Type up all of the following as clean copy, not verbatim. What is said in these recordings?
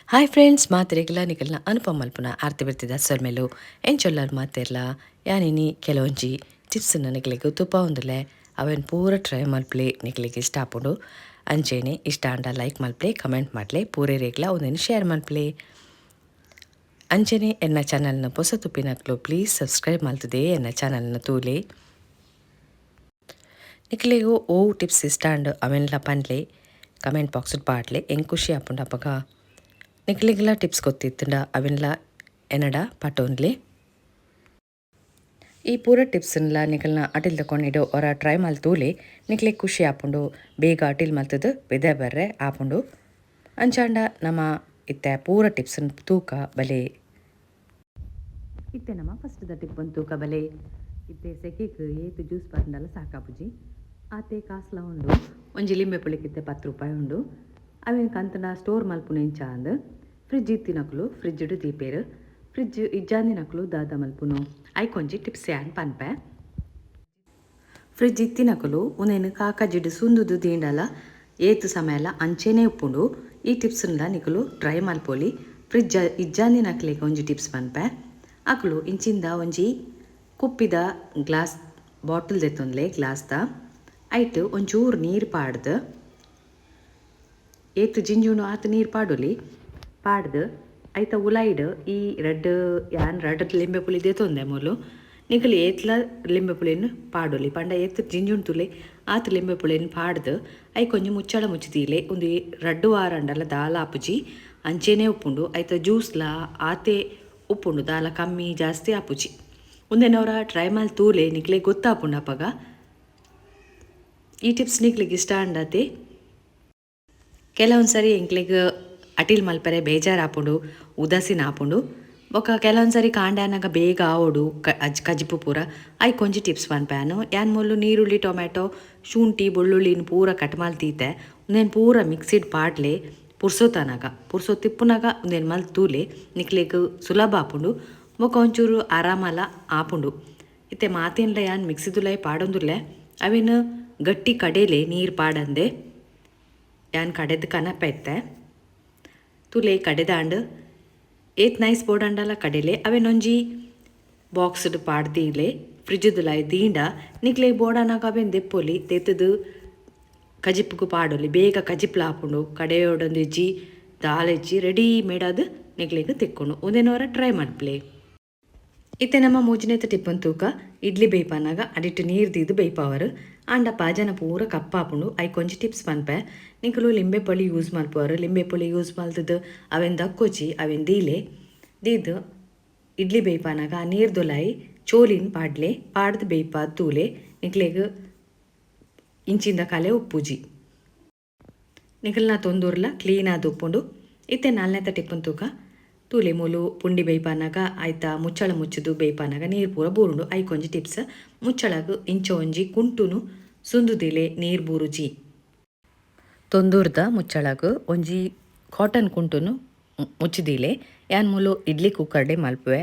Hi friends ಮಾತಿರೆಗಿಲ್ಲ ನಿಖಲ್ನ ಅನುಪಮ ಮಲ್ಪುನ ಆರ್ತಿ ಬರ್ತಿದ್ದ ಸರ್ಮೇಲು ಏನು ಚೊಲ್ಲರ್ ಮಾತಿರ್ಲ ಯಾನಿನಿ ಕೆಲವೊಂಜಿ ಟಿಪ್ಸನ್ನು ನಿಖಲಿಗೆ ತುಪ್ಪ ಒಂದುಲೆ ಅವನ್ ಪೂರ ಟ್ರೈ ಮಲ್ಪಲೆ ನಿಖಲಿಗೆ ಇಷ್ಟ ಆಪುಂಡು ಅಂಚೆನೆ ಇಷ್ಟ ಅಂಡ ಲೈಕ್ ಮಲ್ಪಲೆ ಕಮೆಂಟ್ ಮಾಡಲೆ ಪೂರೇ ರೇಗ್ಲ ಒಂದೇನು ಶೇರ್ ಮಲ್ಪಲೆ ಅಂಚೆನೆ ಎನ್ನ ಚಾನಲ್ನ ಹೊಸ ತುಪ್ಪಿನಕ್ಲು ಪ್ಲೀಸ್ ಸಬ್ಸ್ಕ್ರೈಬ್ ಮಲ್ತದೆ ಎನ್ನ ಚಾನಲ್ನ ತೂಲೆ ನಿಖಲಿಗೂ ಓ ಟಿಪ್ಸ್ ಇಷ್ಟ ಅಂಡು ಅವೆನ್ಲ ಪನ್ಲೆ ಕಮೆಂಟ್ ಬಾಕ್ಸ್ ಪಾಡ್ಲೆ ಹೆಂಗೆ ಖುಷಿ ಆಪುಂಡು ಅಪ್ಪಗ ನಿಖಲಿಗೆಲ್ಲ ಟಿಪ್ಸ್ ಗೊತ್ತಿತ್ತಂಡ ಅವೆಲ್ಲ ಎನ್ನಡ ಪಟೋನ್ಲಿ ಈ ಪೂರ ಟಿಪ್ಸನ್ಲ ನಿಖಲ್ನ ಅಟಿಲ್ ತಗೊಂಡಿಡು ಅವರ ಟ್ರೈ ಮಲ್ತೂಲೆ ನಿಖಲಿಗೆ ಖುಷಿ ಆಪುಂಡು ಬೇಗ ಅಟಿಲ್ ಮಲ್ತದು ಬೆದೆ ಬರ್ರೆ ಆಪುಂಡು ಅಂಚಾಂಡ ನಮ್ಮ ಇತ್ತೆ ಪೂರ ಟಿಪ್ಸನ್ ತೂಕ ಬಲೆ ಇತ್ತೆ ನಮ್ಮ ಫಸ್ಟ್ ದ ಟಿಪ್ ಒಂದು ತೂಕ ಬಲೆ ಇತ್ತೆ ಸೆಕೆಗೆ ಏತು ಜ್ಯೂಸ್ ಬಂದಲ್ಲ ಸಾಕಾಪುಜಿ ಆತೆ ಕಾಸ್ಲ ಉಂಡು ಒಂಜಿ ಲಿಂಬೆ ಪುಳಿಕಿತ್ತೆ 10 ರೂಪಾಯಿ ಉಂಡು ಅವೇನು ಕಂತನ ಸ್ಟೋರ್ ಮಲ್ಪುನೆಂಚ ಅಂದ್ ಫ್ರಿಜ್ ಇತ್ತಿನಕುಲು ಫ್ರಿಜ್ ದೀಪೇರು ಫ್ರಿಜ್ ಇಜ್ಜಾಂದಿನಕುಲು ದಾದ ಮಲ್ಪುನು ಐಕೊಂಜಿ ಟಿಪ್ಸ್ ಯಾನ್ ಪನ್ಪೆ ಫ್ರಿಜ್ ಇತ್ತಿನಕುಲು ಉನೇನು ಕಾಕ ಜಿಡ್ಡು ಸುಂದುದು ದೀಂಡಲ ಏತು ಸಮಯಲ ಅಂಚೆನೇ ಉಪ್ಪುಂಡು ಈ ಟಿಪ್ಸ್ನ ನಿಕುಲು ಟ್ರೈ ಮಲ್ಪೊಲಿ ಫ್ರಿಜ್ ಇಜ್ಜಾಂದಿನಕ್ಲಿಗೆ ಒಂಜಿ ಟಿಪ್ಸ್ ಪನ್ಪೆ ಅಕುಲು ಇಂಚಿಂದ ಒಂಜಿ ಕುಪ್ಪಿದ ಗ್ಲಾಸ್ ಬಾಟಲ್ ದೆತ್ತೊಂದ್ಲೆ ಗ್ಲಾಸ್ದ ಐಟ್ ಒಂಚೂರು ನೀರು ಪಾಡ್ದು ಏತು ಜಿಂಜುನು ಆತು ನೀರು ಪಾಡೋಲಿ ಪಾಡ್ದು ಐತ ಉಲಾಯ್ಡ್ ಈ ರೆಡ್ ಲಿಂಬೆ ಪುಳಿ ದೇತೊಂದೆ ಮೂಲು ನಿಕಲಿ ಏತ್ಲ ಲಿಂಬೆ ಪುಳಿಯನ್ನು ಪಾಡೋಲಿ ಪಂಡ ಏತ್ ಜಿಂಜುನ್ ತುಲೆ ಆತು ಲಿಂಬೆ ಪುಳಿಯನ್ನು ಪಾಡ್ದು ಐ ಕೊಂಚ ಮುಚ್ಚಳ ಮುಚ್ಚಿತೀಲೆ ಒಂದು 2 ವಾರ ಅಂಡಲ ದಾಲ ಆಪುಜಿ ಅಂಚೆನೇ ಉಪ್ಪುಂಡು ಐತ ಜ್ಯೂಸ್ಲ ಆತೆ ಉಪ್ಪುಂಡು ದಾಲ ಕಮ್ಮಿ ಜಾಸ್ತಿ ಆಪುಜಿ ಒಂದೇನವರ ಟ್ರೈ ಮಾಡಿ ತೂಲೆ ನಿಕ್ಲೆ ಗೊತ್ತಾಪುಂಡು ಅಪ್ಪಗ ಈ ಟಿಪ್ಸ್ ನಿಕ್ಲಿಗೆ ಇಷ್ಟ ಅಂಡತೆ ಕೆಲವೊಂದು ಸರಿ ಎಂಕ್ಲಿಗೆ ಅಟಿಲ್ ಮಲ್ಪರೆ ಬೇಜಾರು ಆಪುಂಡು ಉದಾಸೀನ ಆಪುಂಡು ಬೊಕ್ಕ ಕೆಲವೊಂದು ಸರಿ ಕಾಂಡ್ಯಾನಾಗ ಬೇಗ ಆವೋಡು ಕಜಿಪು ಪೂರ ಐ ಕೊಂಚಿ ಟಿಪ್ಸ್ ಪನ್ಪ್ಯಾನು ಯಾನ್ ಮೊಲ್ಲು ನೀರುಳ್ಳಿ ಟೊಮ್ಯಾಟೊ ಶುಂಠಿ ಬೆಳ್ಳುಳ್ಳಿನ ಪೂರ ಕಟ್ ಮಲ್ತೀತೆ ಒಂದೇನು ಪೂರ ಮಿಕ್ಸಿಡ್ ಪಾಡ್ಲೆ ಪುರ್ಸೊತ್ತಿಪ್ಪುನಾಗ ಒಂದೇನು ಮಲ್ ತೂಲೆ ನಿಕ್ಲಿಗೆ ಸುಲಭ ಆಪುಂಡು ಬೊಕ್ಕ ಒಂಚೂರು ಆರಾಮಲ ಆಪುಂಡು ಇತ್ತೆ ಮಾತಿನ್ಲ ಯಾನ್ ಮಿಕ್ಸಿದುಲೈ ಪಾಡೊಂದುಲ್ಲೆ ಅವೇನು ಗಟ್ಟಿ ಕಡೇಲೆ ನೀರು ಪಾಡಂದೆ ಯಾನ್ ಕಡೆದು ಕನಪೆತ್ತೆ ತುಲೆ ಕಡೆದಾಂಡ್ ಏತ್ ನೈಸ್ ಬೋಡಂಡಲ ಕಡೆಲೆ ಅವೇನೊಂಜಿ ಬಾಕ್ಸ್ಡ್ ಪಾಡ್ದೀಲೆ ಫ್ರಿಜ್ದುಲಾಯ್ ದೀಂಡ ನಿಕ್ಲೆ ಬೋಡನಾಗ ಅವೇನು ದೆಪ್ಪೊಲಿ ತೆತ್ತದು ಕಜಿಪ್ಗು ಪಾಡೋಲಿ ಬೇಗ ಕಜಿಪ್ಲ ಹಾಪುಂಡು ಕಡೆಯೋಡೊಂದು ಇಜ್ಜಿ ದಾಲೆಜ್ಜಿ ರೆಡಿಮೇಡ್ ಅದು ನಿಕ್ಲೆಗೆ ತೆಕ್ಕೊಂಡು ಒಂದೇನವರ ಟ್ರೈ ಮಲ್ಪ್ಲೆ ಇತ್ತೆ ನಮ್ಮ ಮೂಜಿನೇತ ಟಿಪ್ಪನ್ ತೂಕ ಇಡ್ಲಿ ಬೇಯ್ಪನಾಗ ಅಡಿಟ್ಟು ನೀರು ದೀದು ಬೇಯ್ಪವರು ಆಂಡ ಪಾಜನ ಪೂರ ಕಪ್ಪಾಪುಂಡು ಐ ಕೊಂಚ ಟಿಪ್ಸ್ ಪನ್ಪೆ ನಿಕಲು ಲಿಂಬೆ ಪುಳಿ ಯೂಸ್ ಮಲ್ಪವರು ಲಿಂಬೆ ಪುಳಿ ಯೂಸ್ ಮಲ್ತದ್ದು ಅವೆನ್ ದಕ್ಕೊಚ್ಚಿ ಅವೆನ್ ದೀದು ಇಡ್ಲಿ ಬೇಯ್ಪನಾಗ ಆ ನೀರು ದೊಲಾಯಿ ಚೋಲಿನ ಪಾಡ್ಲೆ ಪಾಡ್ದು ಬೇಯ್ಪಾದ ತೂಲೆ ನಿಕ್ಲೆಗೆ ಇಂಚಿಂದ ಕಲೆ ಉಪ್ಪುಜಿ ನಿಕಲ್ನ ತೊಂದೂರ್ಲ ಕ್ಲೀನಾದ ಉಪ್ಪುಂಡು ಇತ್ತೆ 4ನೇತ ಟಿಪ್ಪನ್ ತೂಕ ತೂಲೆ ಮೂಲು ಪುಂಡಿ ಬೇಯ್ಪನಾಗ ಆಯ್ತಾ ಮುಚ್ಚಳ ಮುಚ್ಚದು ಬೇಯ್ಪನಾಗ ನೀರು ಪೂರ ಬೂರುಂಡು ಐ ಕೊಂಜಿ ಟಿಪ್ಸ್ ಮುಚ್ಚಳಗ ಇಂಚ ಒಂಜಿ ಕುಂಟುನು ಸುಂದುದಿಲೆ ನೀರು ಬೂರುಜಿ ತೊಂದೂರ್ದ ಮುಚ್ಚಳಗ ಒಂಜಿ ಕಾಟನ್ ಕುಂಟುನು ಮುಚ್ಚಿದಿಲೆ ಯಾನ್ ಮೂಲು ಇಡ್ಲಿ ಕುಕ್ಕರ್ಡೆ ಮಲ್ಪುವೆ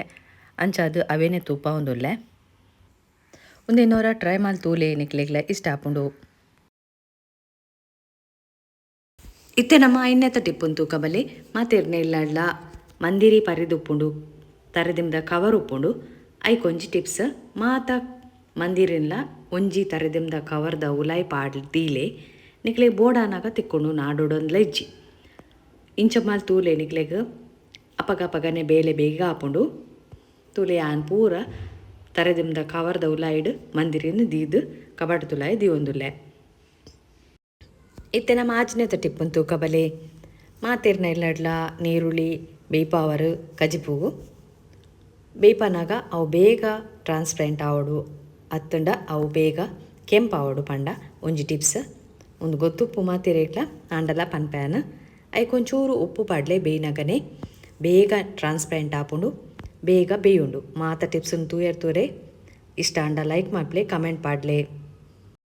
ಅಂಚಾದು ಅವೇನೆ ತೂಪ ಒಂದುಲ್ಲೆ ಒಂದೇನೋರ ಟ್ರೈ ಮಾಲ್ ತೂಲೆ ನಿಕ್ಲೆಗ್ಲ ಇಷ್ಟ ಆಪುಂಡು ಇತ್ತೆ ನಮ್ಮ 5ನೇತ ಟಿಪ್ಪುನ್ ತೂಕ ಬಲೆ ಮಾತೆರ್ನೆ ಇಲ್ಲಾಡ್ಲ ಮಂದಿರಿ ಪರಿದುಪ್ಪುಂಡು ತರದಿಂದ ಕವರ್ ಉಪ್ಪುಂಡು ಐ ಕೊಂಜಿ ಟಿಪ್ಸ್ ಮಾತ ಮಂದಿರಿನ್ಲ ಒಂಜಿ ತರದಿಂದ ಕವರ್ದ ಉಲಾಯಿ ಪಾಡ್ದೀಲೆ ನಿಕ್ಲೆ ಬೋಡಾನಾಗ ತಿಕ್ಕೊಂಡು ನಾಡೋಡೊಂದ್ಲ ಇಜ್ಜಿ ಇಂಚ ಮಾಲ್ ತೂಲೆ ನಿಕ್ಲೆಗ್ ಅಪಗನೆ ಬೇಲೆ ಬೇಗ ಆಪುಂಡು ತೂಲೆ ಆನ್ ಪೂರ ತರದಿಂದ ಕವರ್ದ ಉಲಾಯಿಡ್ ಮಂದಿರಿನ ದೀದು ಕಬಾಡ್ ತುಲಾಯಿ ದೀವೊಂದುಲ್ಲೆ ಇತ್ತೆ ನಮ್ಮ 5ನೇತ ಟಿಪ್ಪುನ್ ತೂಕ ಬಲೆ ಮಾತೆರ್ನ ಇಲ್ಲಡ್ಲ ನೀರುಳ್ಳಿ ಬೇಯ್ಪವರು ಕಜಿಪುಗು ಬೇಯ್ಪನಾಗ ಅವು ಬೇಗ ಟ್ರಾನ್ಸ್ಪರೆಂಟ್ ಆವಡು ಅತ್ತಂಡ ಅವು ಬೇಗ ಕೆಂಪಾವಡು ಪಂಡ ಒಂಜಿ ಟಿಪ್ಸ್ ಒಂದು ಗೊತ್ತುಪ್ಪು ಮಾತಿರೇಗ್ಲ ಆಂಡಲ ಪನ್ಪ್ಯಾನ್ ಐಕೊಂಚೂರು ಉಪ್ಪು ಪಾಡ್ಲೆ ಬೇಯ್ನಗನೆ ಬೇಗ ಟ್ರಾನ್ಸ್ಪರೆಂಟ್ ಆಪುಂಡು ಬೇಗ ಬೇಯುಂಡು ಮಾತ ಟಿಪ್ಸನ್ನು ತೂಯರ್ ತೂರೆ ಇಷ್ಟ ಅಂಡ ಲೈಕ್ ಮಾಡ್ಲೆ ಕಮೆಂಟ್ ಪಾಡ್ಲೆ.